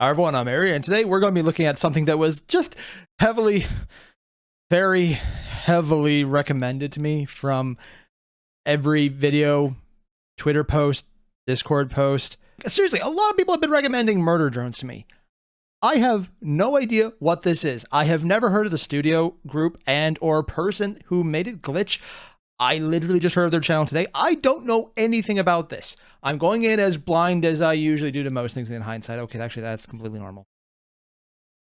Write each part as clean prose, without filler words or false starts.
Hi everyone, I'm Airier, and today we're going to be looking at something that was just very heavily recommended to me from every video, Twitter post, Discord post. Seriously, a lot of people have been recommending murder drones to me. I have no idea what this is. I have never heard of the studio group and or person who made it glitch. I literally just heard of their channel today. I don't know anything about this. I'm going in as blind as I usually do to most things in hindsight. Okay, actually, that's completely normal.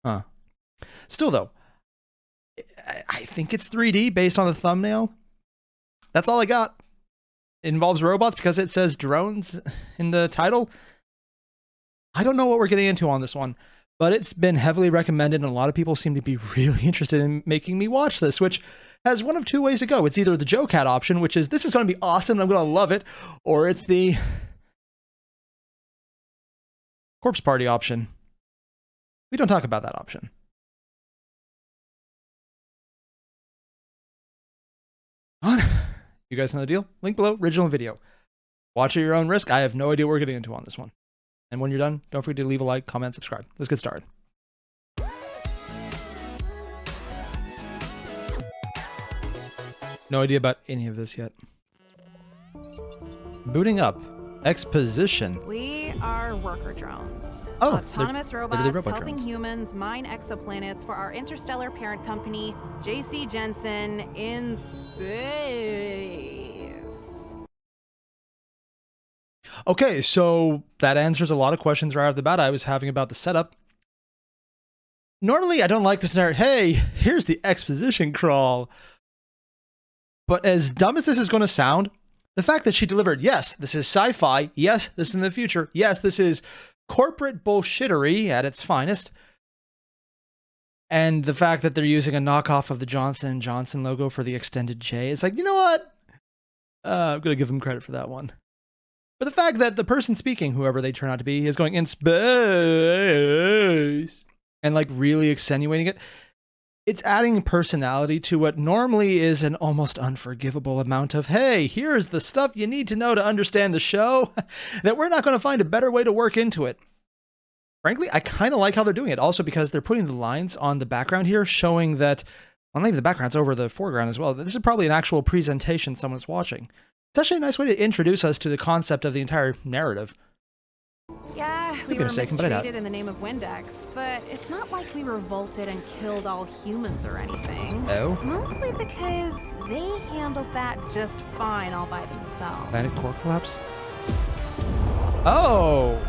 Huh. Still, though, I think it's 3D based on the thumbnail. That's all I got. It involves robots because it says drones in the title. I don't know what we're getting into on this one, but it's been heavily recommended, and a lot of people seem to be really interested in making me watch this, which has one of two ways to go. It's either the Joe Cat option, which is this is going to be awesome and I'm going to love it, or it's the Corpse Party option. We don't talk about that option. You guys know the deal? Link below, original video. Watch at your own risk. I have no idea what we're getting into on this one. And when you're done, don't forget to leave a like, comment, subscribe. Let's get started. No idea about any of this yet. Booting up. Exposition. We are worker drones. Oh, autonomous robots robot helping drones. humans mine exoplanets for our interstellar parent company, JC Jensen, in space. Okay, so that answers a lot of questions right off the bat I was having about the setup. Normally, I don't like the scenario. Hey, here's the exposition crawl. But as dumb as this is going to sound, the fact that she delivered, yes, this is sci-fi, yes, this is in the future, yes, this is corporate bullshittery at its finest, and the fact that they're using a knockoff of the Johnson & Johnson logo for the extended J, it's like, you know what? I'm going to give them credit for that one. But the fact that the person speaking, whoever they turn out to be, is going in space and like really accentuating it, it's adding personality to what normally is an almost unforgivable amount of, hey, here's the stuff you need to know to understand the show, that we're not going to find a better way to work into it. Frankly, I kind of like how they're doing it, also because they're putting the lines on the background here, showing that, well, not even the background's over the foreground as well. This is probably an actual presentation someone's watching. It's actually a nice way to introduce us to the concept of the entire narrative. Yeah, we were mistreated in the name of Windex, but it's not like we revolted and killed all humans or anything. Oh? Mostly because they handled that just fine all by themselves. Planet core collapse? Oh!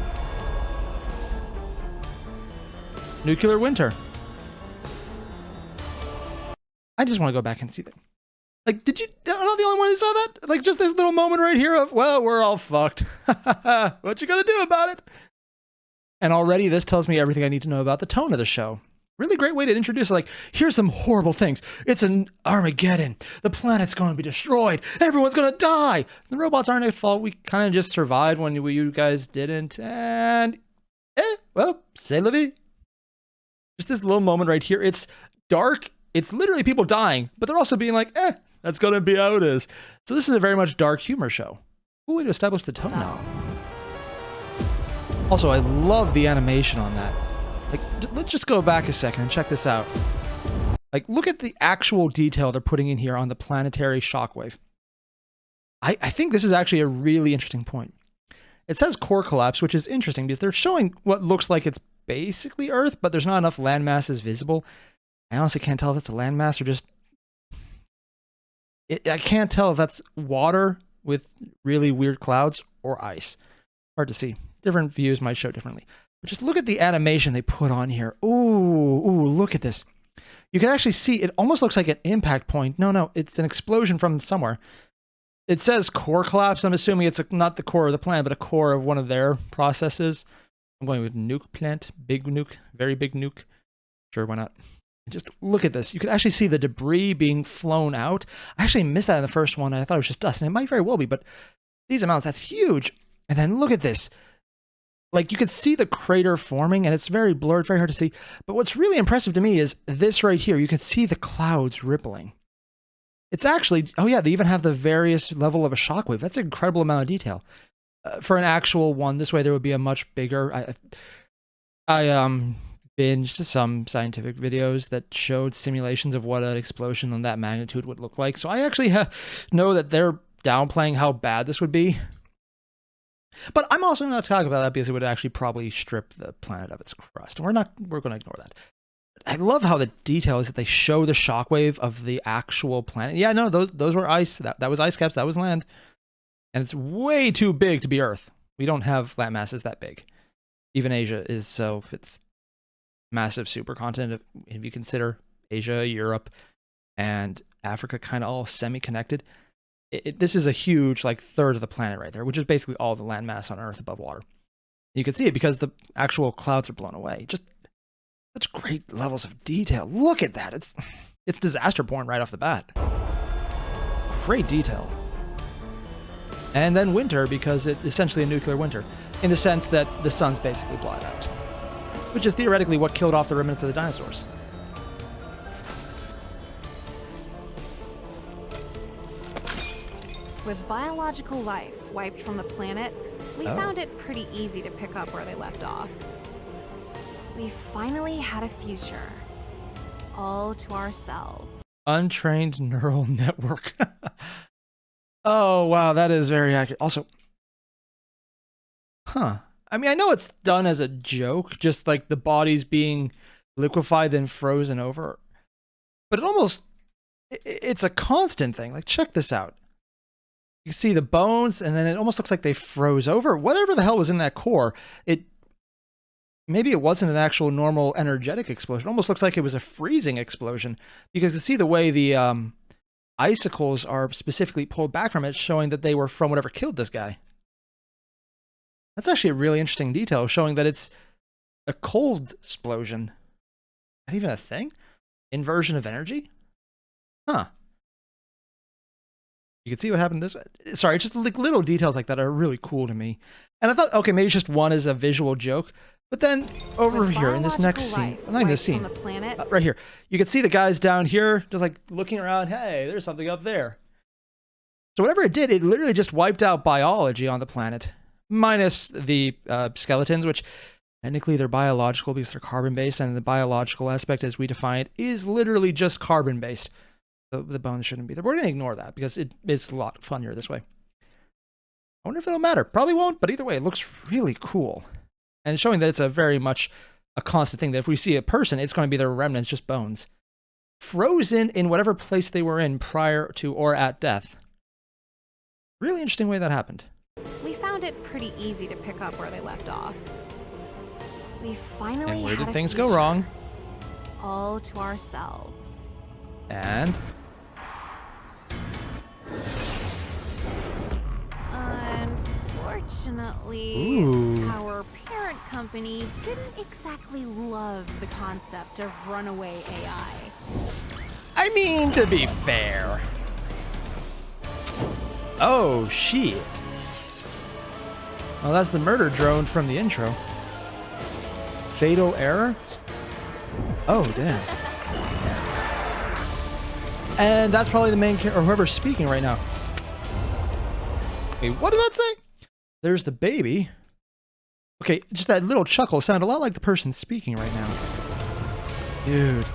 Nuclear winter. I just want to go back and see that. Like, I'm not the only one who saw that? Like, just this little moment right here of, well, we're all fucked. What you gonna do about it? And already this tells me everything I need to know about the tone of the show. Really great way to introduce, like, here's some horrible things. It's an Armageddon. The planet's going to be destroyed. Everyone's going to die. The robots aren't at fault. We kind of just survived when you guys didn't. And, well, c'est la vie. Just this little moment right here. It's dark. It's literally people dying, but they're also being like, that's going to be how it is. So this is a very much dark humor show. Cool way to establish the tone now. Also, I love the animation on that. Like, let's just go back a second and check this out. Like, look at the actual detail they're putting in here on the planetary shockwave. I think this is actually a really interesting point. It says core collapse, which is interesting because they're showing what looks like it's basically Earth, but there's not enough land masses visible. I honestly can't tell if it's a landmass or just... I can't tell if that's water with really weird clouds or ice. Hard to see. Different views might show differently. But just look at the animation they put on here. Ooh, look at this. You can actually see, it almost looks like an impact point. No, it's an explosion from somewhere. It says core collapse. I'm assuming it's not the core of the planet, but a core of one of their processes. I'm going with nuke plant, big nuke, very big nuke. Sure, why not? Just look at this. You can actually see the debris being flown out. I actually missed that in the first one. I thought it was just dust, and it might very well be, but these amounts, that's huge. And then look at this. Like, you can see the crater forming, and it's very blurred, very hard to see. But what's really impressive to me is this right here. You can see the clouds rippling. It's actually, oh yeah, they even have the various level of a shockwave. That's an incredible amount of detail. For an actual one, this way there would be a much bigger... I binged some scientific videos that showed simulations of what an explosion on that magnitude would look like. So I actually know that they're downplaying how bad this would be. But I'm also not talking about that because it would actually probably strip the planet of its crust. And we're going to ignore that. I love how the detail is that they show the shockwave of the actual planet. Yeah, no, those were ice. That was ice caps. That was land. And it's way too big to be Earth. We don't have land masses that big. Even Asia is, so it's massive supercontinent. If you consider Asia, Europe, and Africa kind of all semi-connected, this is a huge, like, third of the planet right there, which is basically all the landmass on Earth above water. You can see it because the actual clouds are blown away. Just such great levels of detail. Look at that. It's disaster porn right off the bat. Great detail. And then winter, because it's essentially a nuclear winter, in the sense that the sun's basically blotted out, which is theoretically what killed off the remnants of the dinosaurs. With biological life wiped from the planet, we found it pretty easy to pick up where they left off. We finally had a future, all to ourselves. Untrained neural network. Oh, wow, that is very accurate. Also, I mean, I know it's done as a joke, just like the bodies being liquefied then frozen over. But it's a constant thing. Like, check this out. You see the bones, and then it almost looks like they froze over. Whatever the hell was in that core, maybe it wasn't an actual normal energetic explosion. It almost looks like it was a freezing explosion. Because you see the way the icicles are specifically pulled back from it, showing that they were from whatever killed this guy. That's actually a really interesting detail, showing that it's a cold explosion. Not even a thing? Inversion of energy? Huh. You can see what happened this way. Sorry, just like little details like that are really cool to me. And I thought, okay, maybe just one is a visual joke. But then over here in this next scene, not in this scene, right here, you can see the guys down here just like looking around. Hey, there's something up there. So whatever it did, it literally just wiped out biology on the planet, minus the skeletons, which technically they're biological because they're carbon-based, and the biological aspect as we define it is literally just carbon-based. So the bones shouldn't be there. We're going to ignore that because it's a lot funnier this way. I wonder if it'll matter. Probably won't, but either way, it looks really cool. And showing that it's a very much a constant thing, that if we see a person, it's going to be their remnants, just bones. Frozen in whatever place they were in prior to or at death. Really interesting way that happened. We found it pretty easy to pick up where they left off. We finally And where had did a things future, go wrong? all to ourselves. And Unfortunately, Ooh. our parent company didn't exactly love the concept of runaway AI. I mean, to be fair. Oh, shit. Well, that's the murder drone from the intro. Fatal error? Oh, damn. And that's probably the main character, or whoever's speaking right now. Wait, what did that say? There's the baby. Okay, just that little chuckle sounded a lot like the person speaking right now. Dude.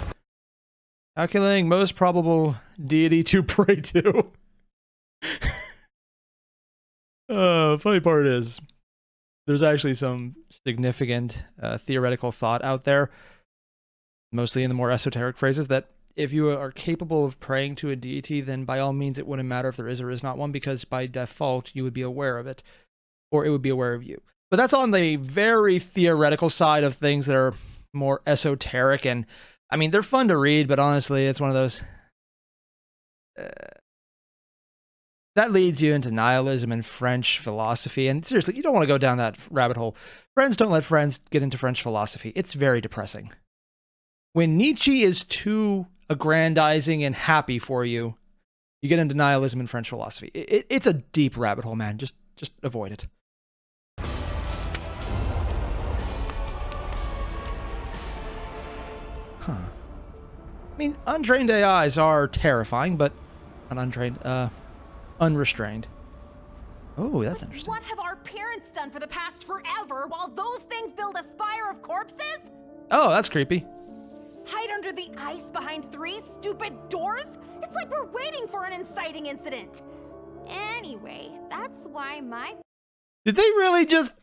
Calculating most probable deity to pray to. Funny part is, there's actually some significant theoretical thought out there, mostly in the more esoteric phrases, that if you are capable of praying to a deity, then by all means it wouldn't matter if there is or is not one, because by default you would be aware of it, or it would be aware of you. But that's on the very theoretical side of things that are more esoteric, and I mean, they're fun to read, but honestly, it's one of those... that leads you into nihilism and French philosophy, and seriously, you don't want to go down that rabbit hole. Friends don't let friends get into French philosophy. It's very depressing. When Nietzsche is too aggrandizing and happy for you, you get into nihilism and French philosophy. It's a deep rabbit hole, man. Just avoid it. Huh. I mean, untrained AIs are terrifying, but not untrained, unrestrained. Oh, that's interesting. What have our parents parents done for the past forever while those things build a spire of corpses? Oh, that's creepy. Hide under the ice behind 3 stupid doors? It's like we're waiting for an inciting incident. Anyway, that's why my... Did they really just...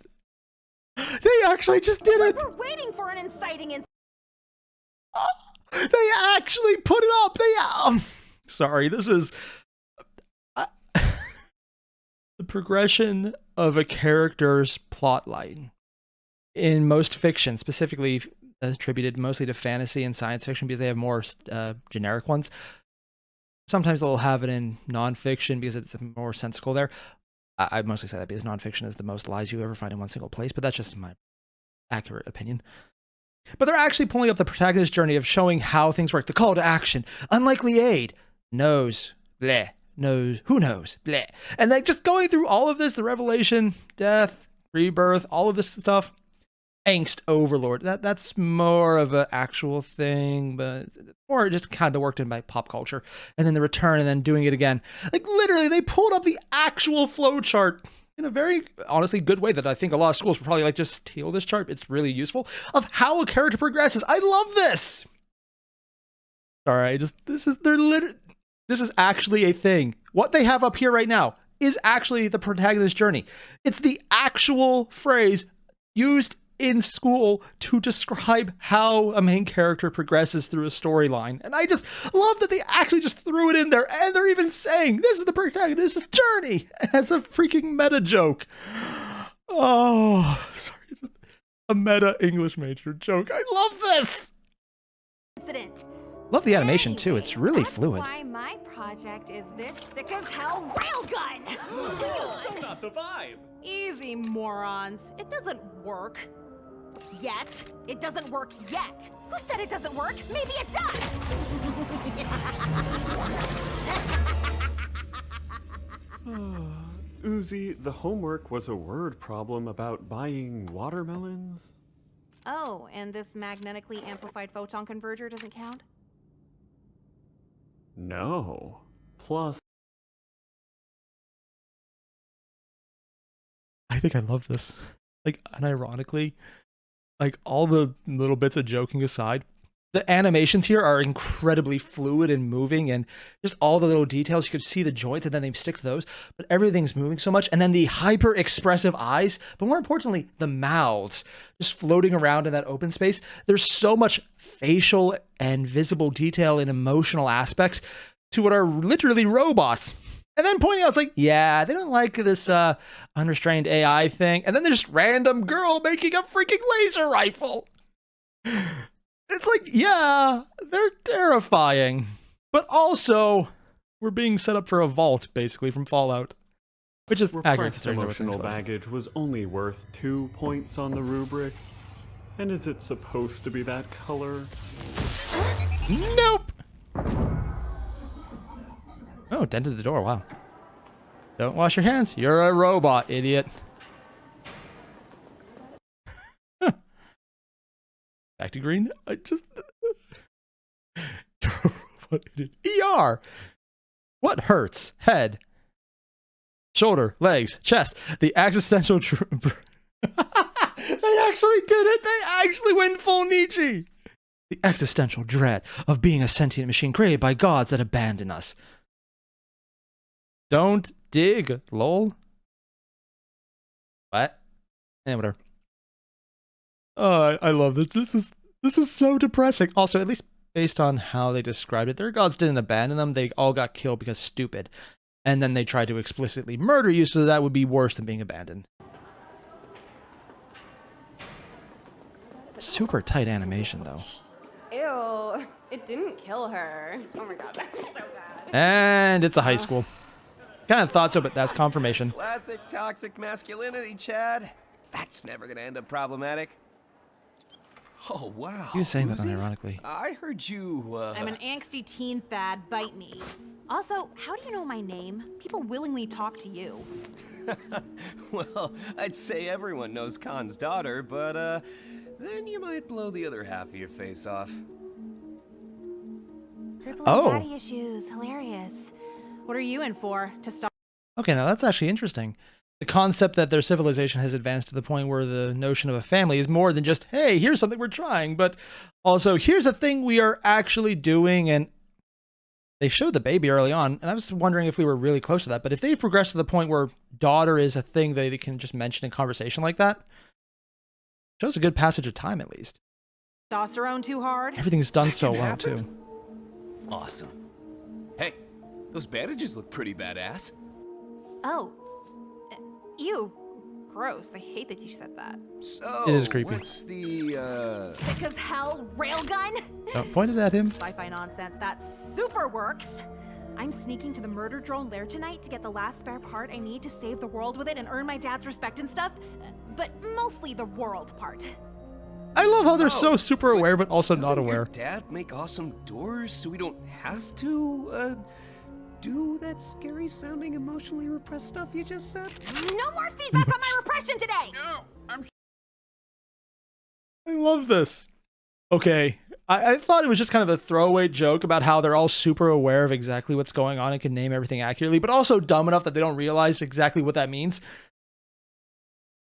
They actually just did it! We're waiting for an inciting incident. They actually put it up! They... sorry, this is... the progression of a character's plot line in most fiction, specifically attributed mostly to fantasy and science fiction because they have more generic ones. Sometimes they'll have it in nonfiction because it's more sensical there. I mostly say that because nonfiction is the most lies you ever find in one single place, but that's just my accurate opinion. But they're actually pulling up the protagonist's journey of showing how things work. The call to action, unlikely aid, knows, bleh, knows, who knows, bleh. And like just going through all of this, the revelation, death, rebirth, all of this stuff. Angst overlord. That's more of an actual thing, but or just kind of worked in by pop culture. And then the return and then doing it again. Like literally, they pulled up the actual flow chart in a very honestly good way that I think a lot of schools would probably like just steal this chart. It's really useful of how a character progresses. I love this. Sorry, this is actually a thing. What they have up here right now is actually the protagonist's journey. It's the actual phrase used in school to describe how a main character progresses through a storyline. And I just love that they actually just threw it in there, and they're even saying this is the protagonist's journey as a freaking meta joke. Oh, sorry, just a meta English major joke. I love this. Incident. Love the animation too. It's really fluid. That's why my project is this sick as hell railgun. So not the vibe. Easy, morons. It doesn't work. Yet. It doesn't work yet. Who said it doesn't work? Maybe it does. Uzi, the homework was a word problem about buying watermelons. Oh, and this magnetically amplified photon converger doesn't count? No. Plus... I think I love this. Like, unironically, like all the little bits of joking aside, the animations here are incredibly fluid and moving, and just all the little details. You could see the joints and then they stick to those, but everything's moving so much. And then the hyper expressive eyes, but more importantly, the mouths just floating around in that open space. There's so much facial and visible detail and emotional aspects to what are literally robots. And then pointing out, it's like, yeah, they don't like this unrestrained AI thing. And then there's random girl making a freaking laser rifle. It's like, yeah, they're terrifying. But also, we're being set up for a vault, basically, from Fallout. Which is accurate. Repressed emotional baggage was only worth 2 points on the rubric. And is it supposed to be that color? Nope. Oh, dented the door. Wow. Don't wash your hands. You're a robot, idiot. Back to green. I just... You're a robot, idiot. ER. What hurts? Head. Shoulder. Legs. Chest. The existential... They actually did it. They actually went full Nietzsche. The existential dread of being a sentient machine created by gods that abandon us. Don't dig, lol. What? Eh, whatever. Oh, I love this. This is so depressing. Also, at least based on how they described it, their gods didn't abandon them. They all got killed because stupid. And then they tried to explicitly murder you, so that would be worse than being abandoned. Super tight animation, though. Ew, it didn't kill her. Oh my god, that's so bad. And it's a high school. Kind of thought so, but that's confirmation. Classic toxic masculinity, Chad. That's never gonna end up problematic. Oh, wow. He was saying that Uzi? unironically. I heard you, I'm an angsty teen, Thad. Bite me. Also, how do you know my name? People willingly talk to you. Well, I'd say everyone knows Khan's daughter, but, then you might blow the other half of your face off. Crippling Oh. daddy issues. Hilarious. What are you in for? To start? Okay, now that's actually interesting. the concept that their civilization has advanced to the point where the notion of a family is more than just, hey, here's something we're trying, but also here's a thing we are actually doing. And they showed the baby early on, and I was wondering if we were really close to that. But if they've progressed to the point where daughter is a thing that they can just mention in conversation like that, shows a good passage of time at least. Testosterone too hard? Everything's done so can well happen. too. Awesome. Hey, those bandages look pretty badass. Oh. Ew. Gross. I hate that you said that. So, It is creepy. what's the, Sick as hell railgun? Pointed at him. Sci-fi nonsense. That super works. I'm sneaking to the murder drone lair tonight to get the last spare part I need to save the world with it and earn my dad's respect and stuff. But mostly the world part. I love how they're Oh, so super aware, but also not doesn't your aware. dad make awesome doors so we don't have to, do that scary sounding emotionally repressed stuff you just said? No more feedback on my repression today! I love this. Okay, I thought it was just kind of a throwaway joke about how they're all super aware of exactly what's going on and can name everything accurately, but also dumb enough that they don't realize exactly what that means.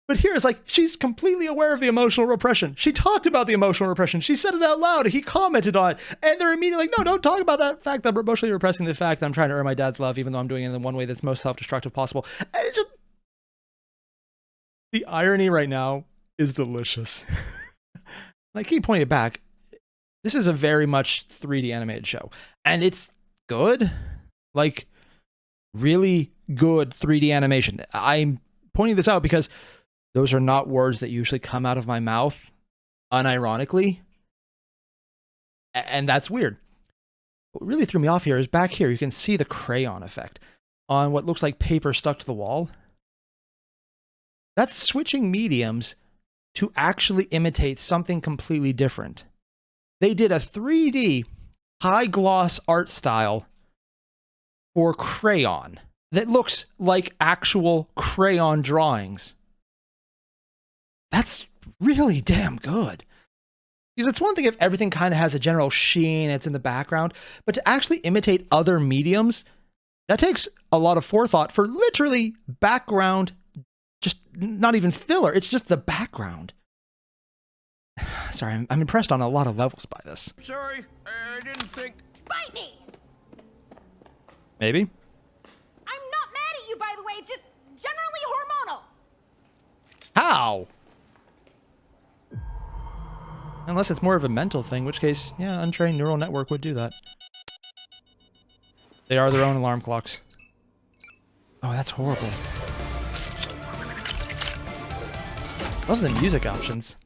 But here it's like, she's completely aware of the emotional repression. She talked about the emotional repression. She said it out loud. He commented on it. And they're immediately like, no, don't talk about that fact that I'm emotionally repressing the fact that I'm trying to earn my dad's love, even though I'm doing it in the one way that's most self-destructive possible. And it just... The irony right now is delicious. I keep pointing it back. This is a very much 3D animated show. And it's good. Like, really good 3D animation. I'm pointing this out because those are not words that usually come out of my mouth unironically. And that's weird. What really threw me off here is back here, you can see the crayon effect on what looks like paper stuck to the wall. That's switching mediums to actually imitate something completely different. They did a 3D high gloss art style for crayon that looks like actual crayon drawings. That's really damn good. Because it's one thing if everything kind of has a general sheen, it's in the background, but to actually imitate other mediums, that takes a lot of forethought for literally background, just not even filler, it's just the background. Sorry, I'm impressed on a lot of levels by this. Sorry, I didn't think... Bite me! Maybe? I'm not mad at you, by the way, just generally hormonal. How? Unless it's more of a mental thing, in which case, yeah, untrained neural network would do that. They are their own alarm clocks. Oh, that's horrible. Love the music options.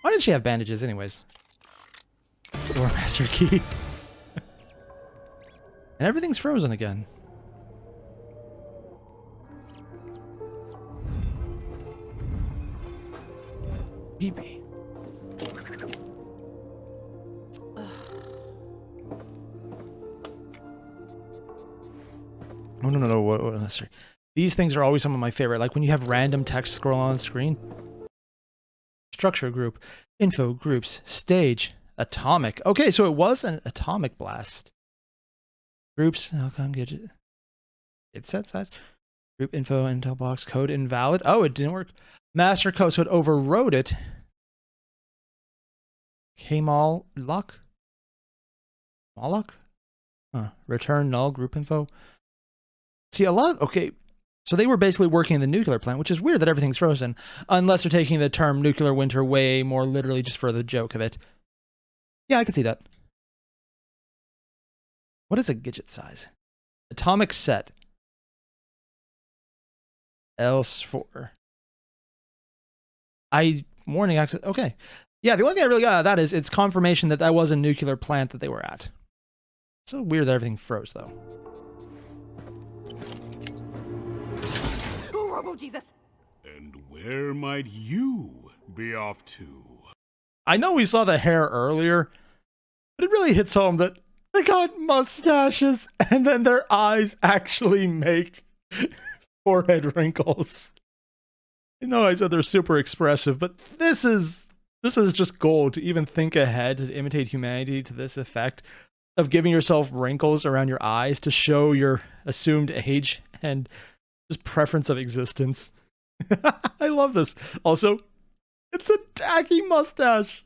Why did she have bandages anyways? Door master key. And everything's frozen again. BB. Oh, no. What, sorry. These things are always some of my favorite. Like when you have random text scroll on the screen. Structure group. Info groups. Stage. Atomic. Okay, so it was an atomic blast. Groups. Outcome. Gadget. It set size. Group info. Intel box. Code invalid. Oh, it didn't work. Master code. So it overrode it. Kmal lock. Moloch? Huh. Return null. Group info. See, a lot of, okay, so they were basically working in the nuclear plant, which is weird that everything's frozen, unless they're taking the term nuclear winter way more literally just for the joke of it. Yeah, I can see that. What is a gadget size? Atomic set. Else for. Warning access, okay. Yeah, the only thing I really got out of that is it's confirmation that that was a nuclear plant that they were at. So weird that everything froze, though. Jesus. And where might you be off to? I know we saw the hair earlier, but it really hits home that they got mustaches and then their eyes actually make forehead wrinkles. I know I said they're super expressive, but this is just gold to even think ahead to imitate humanity to this effect of giving yourself wrinkles around your eyes to show your assumed age and Just preference of existence. I love this. Also, it's a tacky mustache.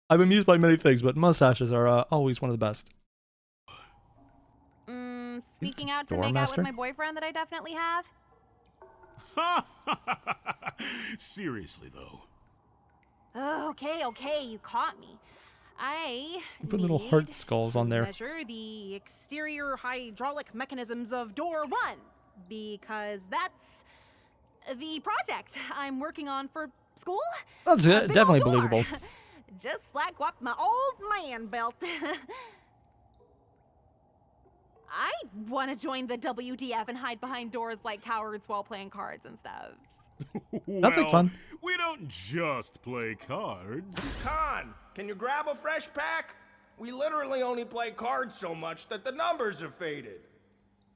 I'm amused by many things, but mustaches are always one of the best. Sneaking out to Door make master? out with my boyfriend that I definitely have? Seriously, though. Okay, you caught me. I Put little heart need skulls to on there. measure the exterior hydraulic mechanisms of door 1, because that's the project I'm working on for school. That's A big definitely old door. believable. Just like what my old man built. I want to join the WDF and hide behind doors like cowards while playing cards and stuff. That's like fun. We don't just play cards. Con, can you grab a fresh pack? We literally only play cards so much that the numbers have faded.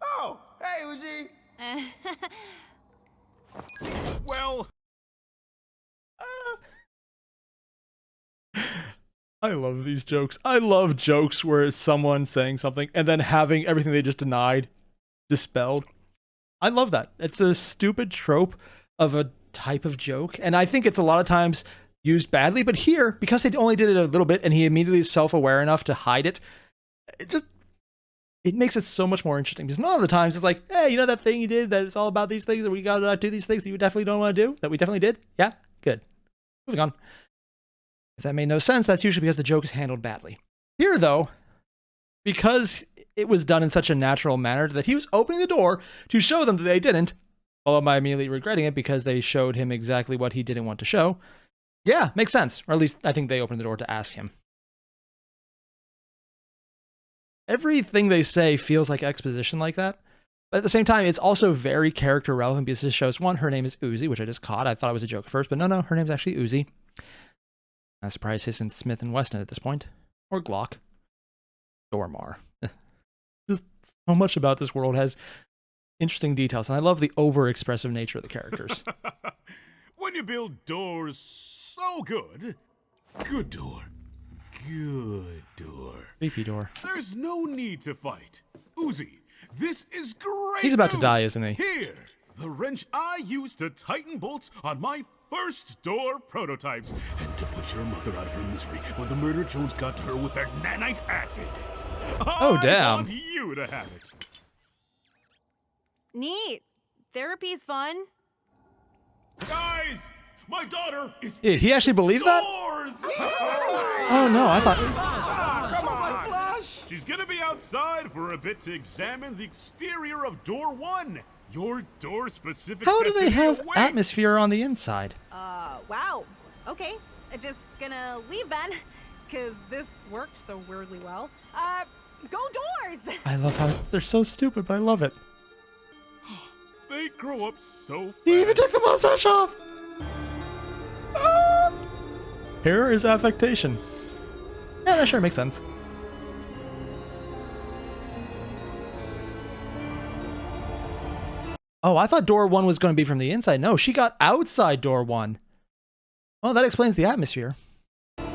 Oh, hey, Uzi. Well, I love these jokes. I love jokes where it's someone saying something and then having everything they just denied dispelled. I love that. It's a stupid trope of a type of joke, and I think it's a lot of times used badly, but here, because they only did it a little bit and he immediately is self-aware enough to hide it, it makes it so much more interesting, because none of the times it's like, hey, you know that thing you did that it's all about these things, that we gotta do these things that you definitely don't want to do, that we definitely did? Yeah? Good. Moving on. If that made no sense, that's usually because the joke is handled badly. Here, though, because it was done in such a natural manner that he was opening the door to show them that they didn't, although I'm immediately regretting it because they showed him exactly what he didn't want to show. Yeah, makes sense. Or at least I think they opened the door to ask him. Everything they say feels like exposition like that. But at the same time, it's also very character relevant because this shows, one, her name is Uzi, which I just caught. I thought it was a joke at first, but no, her name's actually Uzi. I'm surprised this isn't Smith and Weston at this point. Or Glock. Dormar. Just so much about this world has interesting details, and I love the over-expressive nature of the characters. when you build doors so good, good door, Creepy door. there's no need to fight. Uzi, this is great. He's about to news. die, isn't he? Here, the wrench I used to tighten bolts on my first door prototypes, and to put your mother out of her misery when the murder Jones got to her with their nanite acid. Oh, damn. I want you to have it. Neat. Therapy's fun. Guys, my daughter is Did he actually believe that? doors. Oh no, I thought... Come on, Flush. She's gonna be outside for a bit to examine the exterior of door 1. Your door-specific How do they destiny have awaits. atmosphere on the inside? Wow. Okay. Just gonna leave then, because this worked so weirdly well. Go doors! I love how they're so stupid, but I love it. They grow up so fast. He even took the mustache off! Ah! Here is affectation. Yeah, that sure makes sense. Oh, I thought door 1 was going to be from the inside. No, she got outside door 1. Well, that explains the atmosphere. Dude.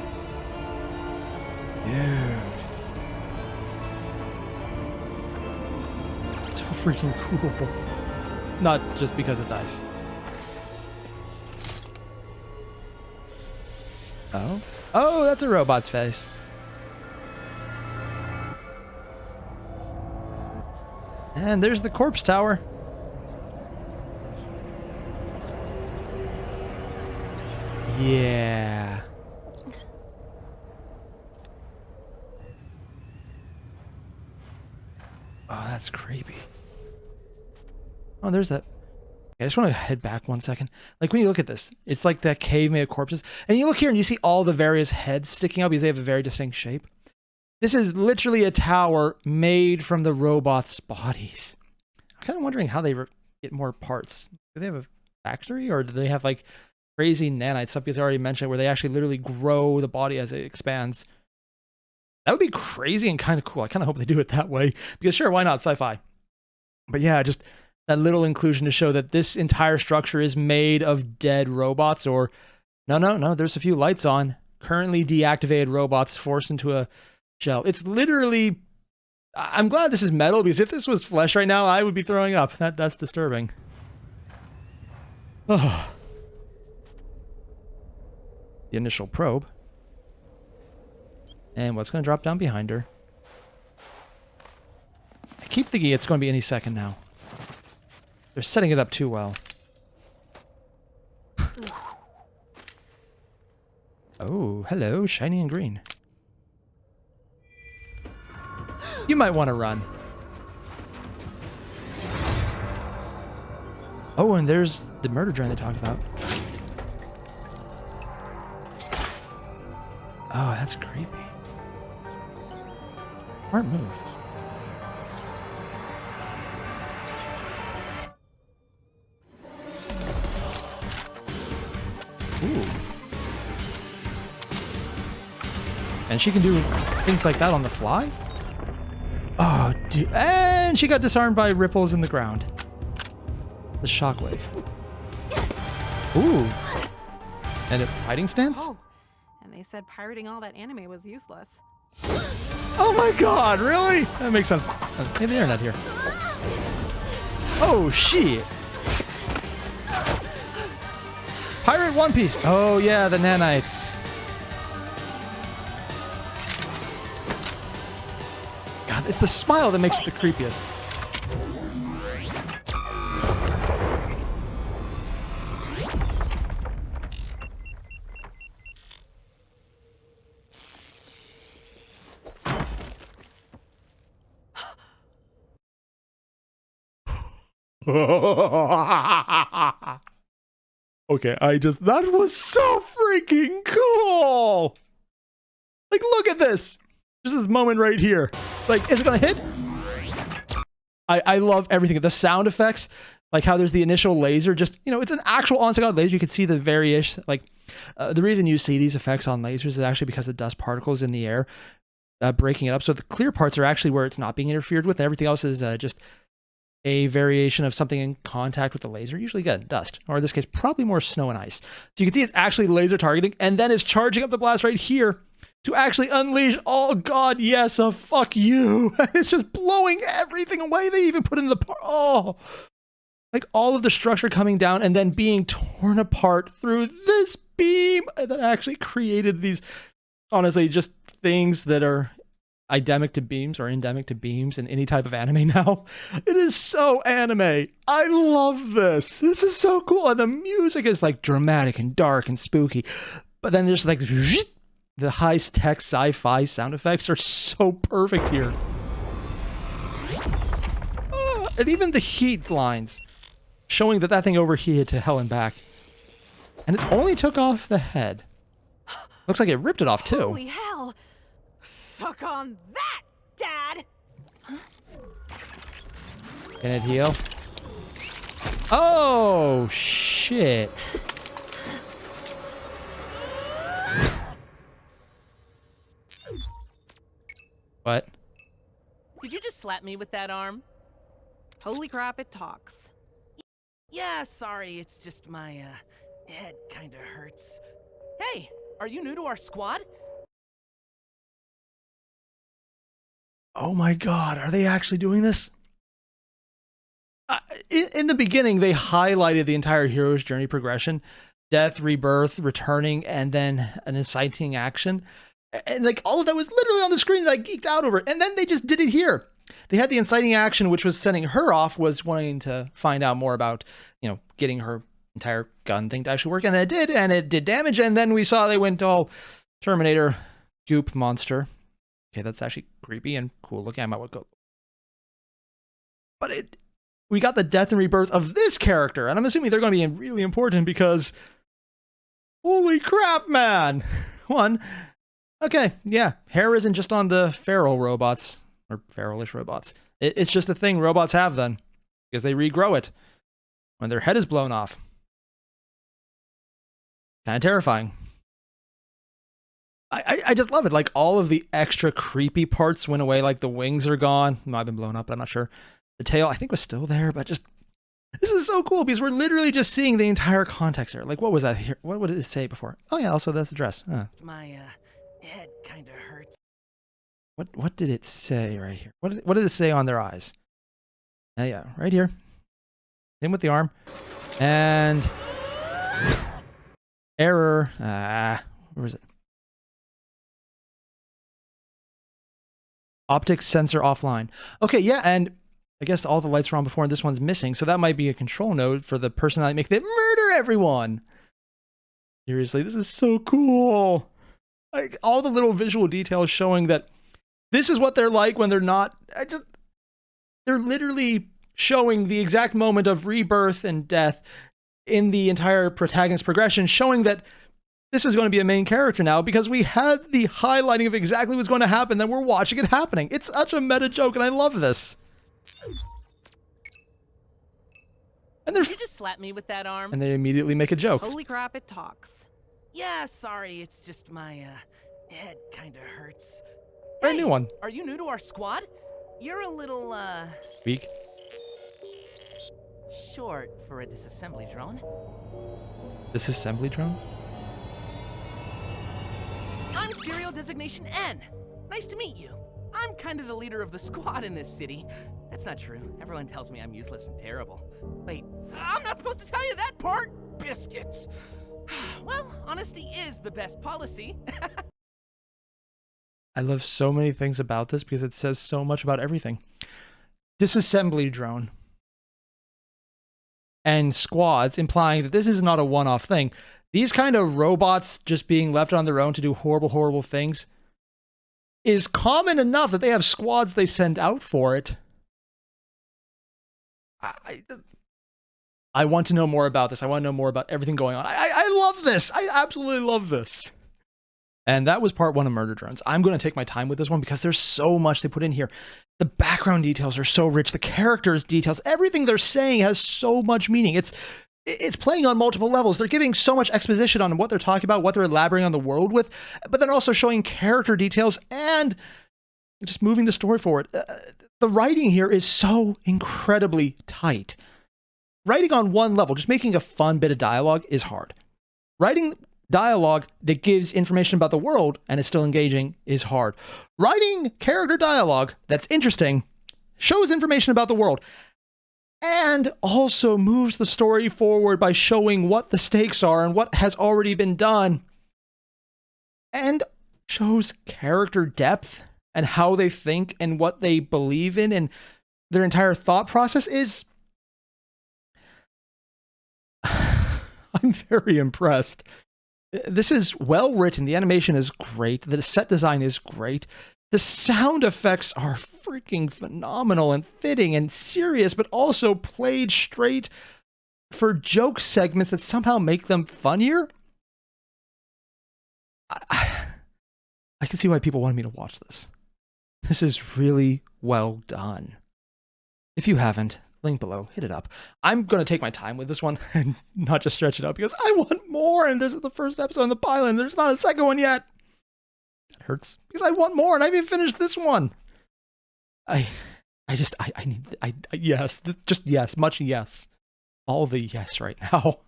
So freaking cool. Not just because it's ice. Oh? Oh, that's a robot's face. And there's the corpse tower. Yeah. Oh, that's creepy. Oh, there's that. I just want to head back 1 second. Like when you look at this, it's like that cave made of corpses. And you look here and you see all the various heads sticking up because they have a very distinct shape. This is literally a tower made from the robots' bodies. I'm kind of wondering how they get more parts. Do they have a factory or do they have like crazy nanite stuff? Because I already mentioned where they actually literally grow the body as it expands. That would be crazy and kind of cool. I kind of hope they do it that way because sure, why not sci-fi? But yeah, just that little inclusion to show that this entire structure is made of dead robots or no, there's a few lights on. Currently deactivated robots forced into a shell. It's literally, I'm glad this is metal because if this was flesh right now, I would be throwing up. That's disturbing. The initial probe. And what's going to drop down behind her? I keep thinking it's going to be any second now. They're setting it up too well. Oh, hello, shiny and green. You might want to run. Oh, and there's the murder drone they talked about. Oh, that's creepy. Smart move. Ooh. And she can do things like that on the fly? Oh, dude. And she got disarmed by ripples in the ground. The shockwave. Ooh. And a fighting stance? Oh, and they said pirating all that anime was useless. Oh my god, really? That makes sense. Hey, the internet here. Oh, shit. Pirate One Piece. Oh, yeah, the nanites. God, it's the smile that makes it the creepiest. Okay, that was so freaking cool! Like, look at this! Just this moment right here. Like, is it gonna hit? I love everything. The sound effects, like how there's the initial laser, just, you know, it's an actual on-second laser. You can see the variation. Like, the reason you see these effects on lasers is actually because the dust particles in the air breaking it up. So the clear parts are actually where it's not being interfered with, and everything else is just a variation of something in contact with the laser, usually again, dust, or in this case, probably more snow and ice. So you can see it's actually laser targeting, and then it's charging up the blast right here to actually unleash, oh god, yes, a fuck you. It's just blowing everything away. They even put in the part, oh, like all of the structure coming down and then being torn apart through this beam that actually created these, honestly, just things that are endemic to beams or endemic to beams in any type of anime now. It is so anime. I love this. This is so cool. And the music is like dramatic and dark and spooky. But then there's like the high-tech sci-fi sound effects are so perfect here. And even the heat lines showing that thing overheated to hell and back. And it only took off the head. Looks like it ripped it off too. Holy hell! Suck on that, Dad! Can it heal? Oh, shit. What? Did you just slap me with that arm? Holy crap, it talks. Yeah, sorry, it's just my, head kinda hurts. Hey, are you new to our squad? Oh my god, are they actually doing this? In the beginning, they highlighted the entire hero's journey progression. Death, rebirth, returning, and then an inciting action. And like all of that was literally on the screen and I geeked out over it. And then they just did it here. They had the inciting action, which was sending her off, was wanting to find out more about, you know, getting her entire gun thing to actually work. And it did, and it did damage. And then we saw they went all Terminator goop monster. Okay, that's actually creepy and cool looking. I might go. But we got the death and rebirth of this character. And I'm assuming they're going to be really important because holy crap, man. One. Okay, yeah. Hair isn't just on the feral robots. Or feral-ish robots. It's just a thing robots have then. Because they regrow it. When their head is blown off. Kind of terrifying. I just love it. Like, all of the extra creepy parts went away. Like, the wings are gone. Might have been blown up, but I'm not sure. The tail, I think, was still there, but just... This is so cool, because we're literally just seeing the entire context here. Like, what was that here? What did it say before? Oh, yeah, also that's the dress. My, head kinda hurts. What did it say right here? What did it say on their eyes? Yeah, right here. In with the arm. And Error. Where is it? Optics sensor offline. Okay, yeah, and I guess all the lights were on before and this one's missing, so that might be a control node for the person that make that murder everyone. Seriously, this is so cool. Like, all the little visual details showing that this is what they're like when they're not... They're literally showing the exact moment of rebirth and death in the entire protagonist progression, showing that this is going to be a main character now because we had the highlighting of exactly what's going to happen, then we're watching it happening. It's such a meta joke, and I love this. And Did you just slap me with that arm? And they immediately make a joke. Holy crap, it talks. Yeah, sorry, it's just my head kinda hurts. Brand new one. Are you new to our squad? You're a little Speak. short for a disassembly drone. Disassembly drone? I'm Serial Designation N. Nice to meet you. I'm kind of the leader of the squad in this city. That's not true. Everyone tells me I'm useless and terrible. Wait, I'm not supposed to tell you that part? Biscuits. Well, honesty is the best policy. I love so many things about this because it says so much about everything. Disassembly drone. And squads, implying that this is not a one-off thing. These kind of robots just being left on their own to do horrible, horrible things is common enough that they have squads they send out for it. I want to know more about this. I want to know more about everything going on. I love this. I absolutely love this. And that was part one of Murder Drones. I'm going to take my time with this one because there's so much they put in here. The background details are so rich. The characters' details, everything they're saying has so much meaning. It's playing on multiple levels. They're giving so much exposition on what they're talking about, what they're elaborating on the world with, but then also showing character details and just moving the story forward. The writing here is so incredibly tight. Writing on one level, just making a fun bit of dialogue is hard. Writing dialogue that gives information about the world and is still engaging is hard. Writing character dialogue that's interesting, shows information about the world, and also moves the story forward by showing what the stakes are and what has already been done, and shows character depth and how they think and what they believe in and their entire thought process is... I'm very impressed. This is well written. The animation is great. The set design is great. The sound effects are freaking phenomenal and fitting and serious, but also played straight for joke segments that somehow make them funnier. I can see why people wanted me to watch this. This is really well done. If you haven't, link below, hit it up. I'm going to take my time with this one and not just stretch it out because I want more, and this is the first episode in the pilot and there's not a second one yet. That hurts because I want more and I haven't even finished this one. I need, yes, just yes, much yes. All the yes right now.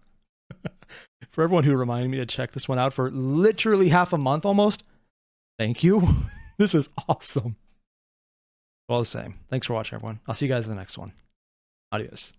For everyone who reminded me to check this one out for literally half a month almost, thank you. This is awesome. All the same, thanks for watching, everyone. I'll see you guys in the next one. Adios.